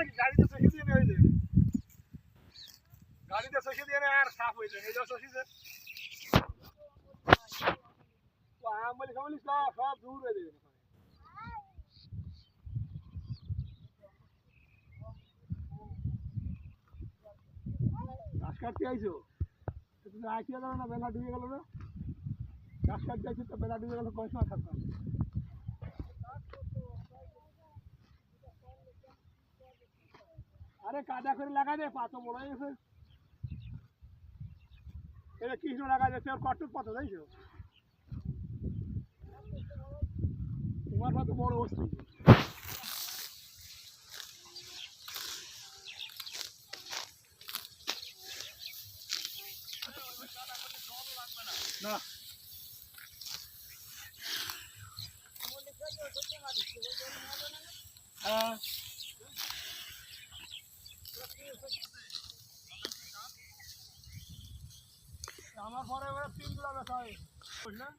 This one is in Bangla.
নাকি গাড়িতে চষে দিয়ে হয়ে যাবে গাড়িতে চষে দিয়ে আর সাফ হয়ে যাবে এই যে চষিছে আমলি খামলি সব দূর হয়ে যাবে ঘাস কাটতে আইছো তুমি আইতে গেল না বেলা ডুবে গেল না ঘাস কাটতে আইছো তো বেলা ডুবে গেল কয় সময় থাকতো আরে কাদা করে লাগা দে পাতো বড় হয়ে গেছে এটা কৃষ্ণ লাগা যাচ্ছে আর কটক পাতো তাইছো তোমার পাতো বড় বস্তু না হ্যাঁ আমার পরে এবার 3 জোড়া বেচা হয় বুঝলেন